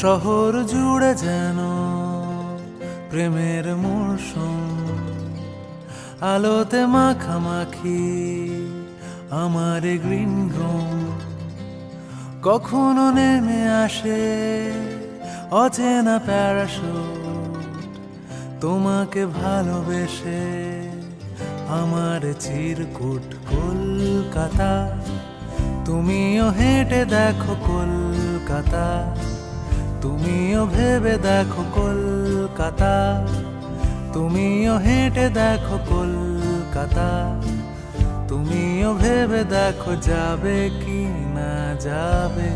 শহর জুড়ে যেন প্রেমের মরশুম, আলোতে মাখামাখি আমার গ্রিন রুম। কখনো নেমে আসে অচেনা প্যারাশুট, তোমাকে ভালোবেসে আমার চিরকুট কলকাতা। তুমিও হেঁটে দেখো কলকাতা, তুমিও ভেবে দেখো কলকাতা, তুমিও হেঁটে দেখো কলকাতা, তুমিও ভেবে দেখো যাবে কি না যাবে